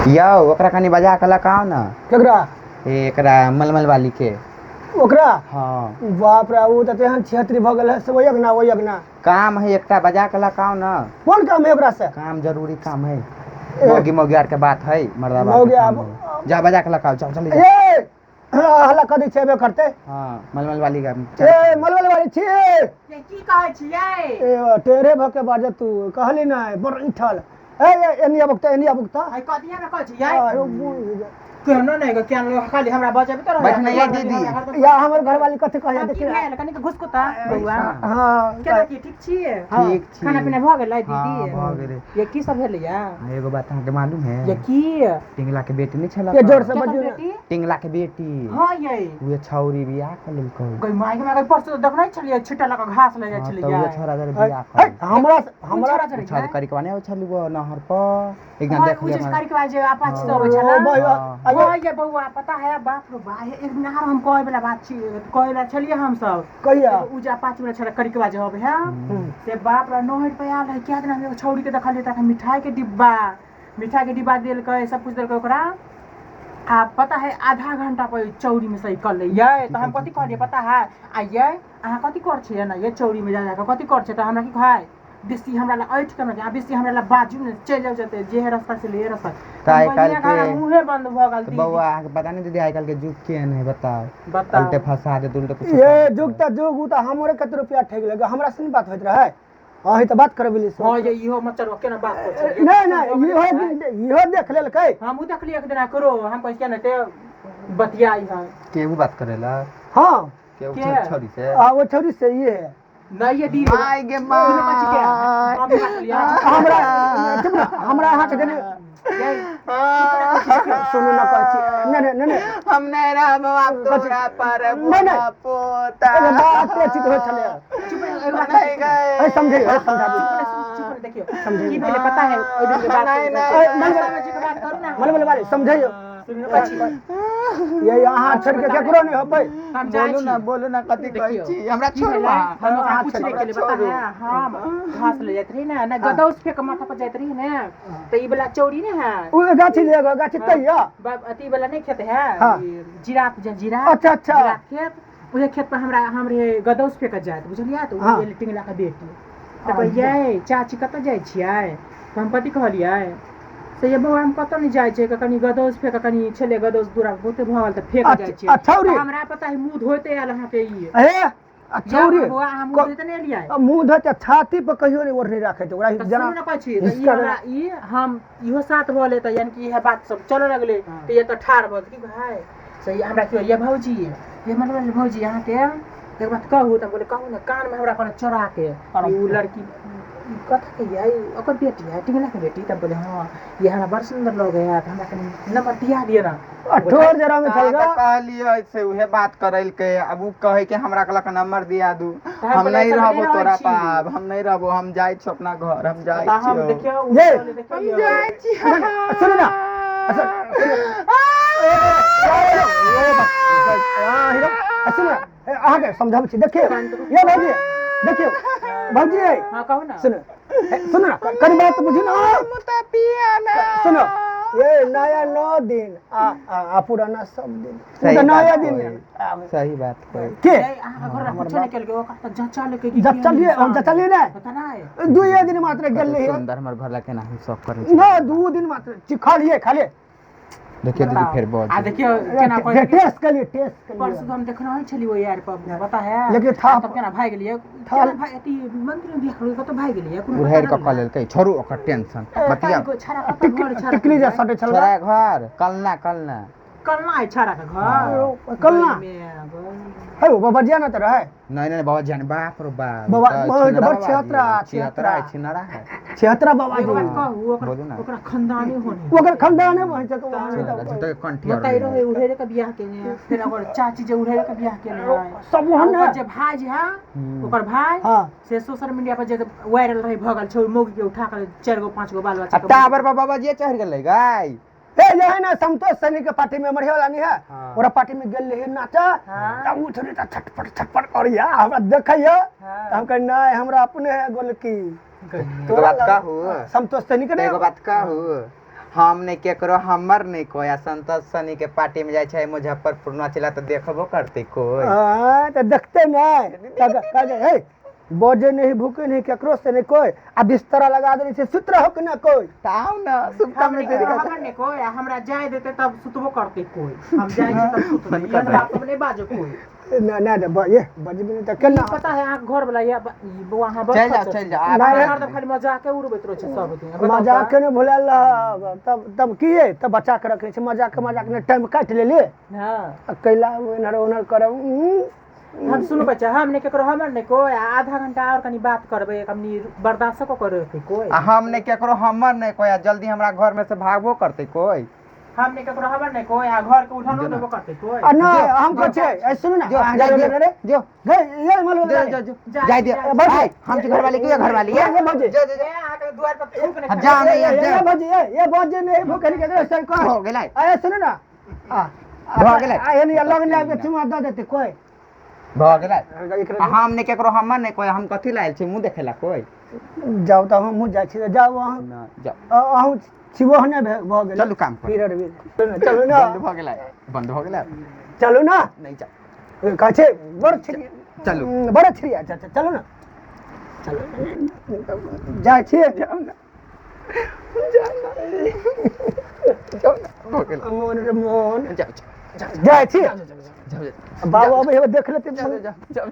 यो ओकरा कनी बजा के लकाओ ना। केकरा? एकरा मलमल वाली के। ओकरा? हाँ बाप रे वो तो तेहन छिहत्तरी भ गेल है से वही ना काम है एकटा बजा के लकाओ ना। कौन काम है ओकरा से? काम जरूरी काम है मौगी मौगी आर के बात है मर्दा बात मौगी जा बजा के लकाओ जाओ चल ए हल्ला कदी छेबे करते हाँ मलमल वाली का ए मलमल वाली छी ये की कहै छियै ए टेरे भके बाजे तू कहली ना बड़ इठल ए एनिया बकता आई कदिया न कहै छियै केनो नै केन खाली हमरा बजेबे त बैठ नहीं है दीदी या हमर घरवाली कथि कहै देखि कनी के घुसकुता बउआ हां केना की ठीक छियै ठीक छी खाना पीना भ गेलै दीदी भ गेलै ये की सब भेलै या एगो बात अहाँ के मालूम है ये की टिंगला के बेटी नहीं छला ये जोर से बजियो टिंगला के बेटी हां ये उहे छौरी बियाह कर लेलकै गई माई के माई परसो देखनै छलियै छिटा लगा घास ले जाइ छलियै उहे छोरा जरे बियाह कर हमरा छौरी करी के बने छली वो नहर पर एकदम देख लिया करी के जे अपाची सब छला हां ये बउआ पता है बाप रे बा एक नहर हम कहै वाला बात छी कहै छलियै हम सब कहिया उजा पाँच वाला छला करी के बाजे होबे है से बाप रे नहर पे आल है क्या दिन हम छौरी के देखलिए त मिठाई के डिब्बा देलकै सब कुछ देलकै ओकरा आ पता है आधा घंटा पर चौरी में सही कर ले ये तो हम कथि कहलिए पता है आ ये अहाँ कथि कर छियै ना ये चौरी में जा के कथि कर छै त हमरा की खाय बेसी हमरा ला ऐठ के ना बेसी हमरा ला बाजू ने चल जाउ जते जे रास्ता से ले रास्ता काहे काल के मुंहे बंद भ गेल तो बउआ अहाँ के पता नहीं दीदी आइ काल के जुग केहन है बताओ उल्टे फंसा दे उल्टे कुछ ये जुग उ त हमरे कत रुपया ठग लेगा हमरा से बात होत रहे हां ही त बात करबली हां ये इहो मचर केना बात कर छै नहीं इहो देख लेलकै हम उ देख लिए एक दिन करो हम कह के न ते बतियाई हां केहू बात करेला हां केहू छोरी से वो छोरी से ये है नहीं ये दी माय गे माय हमरा अहाँ के देने सुनु न कहछि नहीं हम नहीं रहब आप तोरा पर पोता बात चित हो चले नहीं गए समझे देखियो की पहले पता है ओइ दिन के बात मलमल वाले समझियो ये यहाँ छोड़ के केकरो नहीं होबै बोलू ना कथि कहै छी हमरा छोड़वा हम पूछने के लिए बता है हम घास ले जात रही ना गदौस फेक माथा पर जात रही ना तो ई वाला चौरी ने है ओ गाछी लेगा गाछी तैया अति वाला नहीं खेत है जीराफ जीराफ अच्छा खेत उहे खेत पर हमरे गदौस फेक जात बुझलिया तो ये टिंगला का बेटी तो ये चाची कत जाय छियै तो हम कथि कहलियै से ये बउआ हम कत नहीं जाय छै कनी गदौस फेक कनी छले गदौस दूरा बहुते भल त फेक जाय छै हमरा पता है मुंह धोते आल अहाँ के ई ए छौरी बउआ हम मुंह धोते नहीं लिया मुंह धोते छाती पर कहियो नहीं ओढ़ने राखे तो ओकरा जना न कहै छी ई हमरा ई हम इहो साथ भले त यानी कि इहे बात सब चले लगले त ये त ठाड़ भ कि भाई सही हमरा क्यों ये भौजी ये मतलब भौजी अहाँ के एक बात कहू त बोले कहू न कान में हमरा पर चोरा के उ लड़की कथा के याई ओकर बेटी है टिंगला के बेटी तब बोले हां ये हमरा बड़ सुंदर लग है त हमरा कनी नंबर दिया दिए ना ठोर जरा में चलगा कहलिए से उहे बात करैल के अब उ कहे के हमरा कलक नंबर दिया दू हम नहीं रहबो तोरा पाब हम नहीं रहबो हम जाई छी अपना घर हम जाई छी हम देखियो हम जाई छी सुन ना सुन अहाँ के समझाबै छी देखियो ये भौजी देखियो भौजी हां कहू ना सुन ना कनी बात बुझी ना मुता पिया ना सुनो ये नया 9 दिन आ पुराना सब दिन नया दिन सही बात कोई के घर कुछ नहीं केल के ओकर त जचा लेके जचलिए हम जचलिए ना पता ना 2 दिन मात्र गेल रही अंदर हमर घर लके ना हम सब करे ना 2 दिन मात्र चिखलिए खाली देखिए दीदी फिर बहुत आ देखियो केना कोई टेस्ट कर लिए परसों हम देखना ही छली वो यार पर पता है लेकिन था तब केना भाग गेलिए केना भाई एती मंत्री देख लो कत भाग गेलिए उहेर क कलेल कै छोरू ओकर टेंशन बतिया टिकली जा सटे चल छोरा घर कलना कलना है छारा का घर कलना है वो बाबा जाना त रहे नहीं बाबा जान बाप रे बाप बाबा बहुत 76 है छिनरा है 76 बाबा जी ओकरा खानदानी होने ओकर खानदाने भइ छ तो कंठी बताइ रहे उहेरे का बियाह केने फिर ओकर चाची जे उहेरे का बियाह केने सब ओहन जे भाई जे है ओकर भाई से सोशल मीडिया पर जे वायरल रही भगल छ मौगी के उठा के 4 गो 5 गो बाल बच्चा टावर बाबा जी चढ़ गेलै गाय ए ये है ना संतोष सैनी के पार्टी में मरिया वाला नहीं है ओरा पार्टी में गेल रही नाचा तब उठरी त छटपट और या हमरा देखैयो हम कह नहीं हमरा अपने है गोलकी तो बात का हो संतोष सैनी के एगो बात का हो हम नहीं केकरो हमर नहीं कोई आ संतोष सनी के पार्टी में जाय छै मुजफ्फरपुर नाचला तो देखबो करते कोई तो देखते नहीं बोझे नहीं भूखे नहीं केकरो से नहीं कोई आ बिस्तरा लगा देने से सुत रहो कि ना कोई ताऊ ना सुबह में देरी का हमर ने कोई हमरा जाय देते तब सुतबो करते कोई हम जाय छी तब सुतबो ये बात तो नहीं बाजो कोई ना ये बजबे नहीं तो केना पता है आ घर वाला ये वहां बस चल जा ना खाली मजाक के उड़बैत रह छै सब दिन मजाक के नहीं भुलाल तब की है तब बचा के रखे मजाक ने टाइम काट लेले हां कैला ओनर करब हम सुनो बच्चा हमने केकरो हमर ने कोई आधा घंटा और कनी बात करबे हमनी बर्दाश्त को करे कोई हम नहीं केकरो हमर नहीं कोई जल्दी हमरा घर में से भागबो करते कोई हमने केकरो हमर ने कोई घर के उठानो देबो करते कोई ना हम कहे सुनो ना जो ये मालूम जाय दे भाई हम के घर वाले की घर वाली है ये बजे आके द्वार पर थूक ने जा नहीं ये बजे नहीं भूखे के सही को हो गेलै अरे सुनो ना हो गेलै ये नहीं लग ले के चुमा दे देते कोई भ गेलै हम नहीं केकरो हमर नहीं कोई हम कथि लायल छी मुंह देखेला कोई जाओ तो हम जाय छी जाओ वहां ना जाओ अहू छिवो ने भ गेल चलू काम कर पीरियड भी चलो ना बंद हो गेलै चलो ना नहीं जा कहे छे बड़ छिरिया चलू बड़ छिरिया चलो ना चलो जाय छी जाओ ना हो गेलै मोन जाओ जाय छी जाओ बाबू अब देख लेते जाओ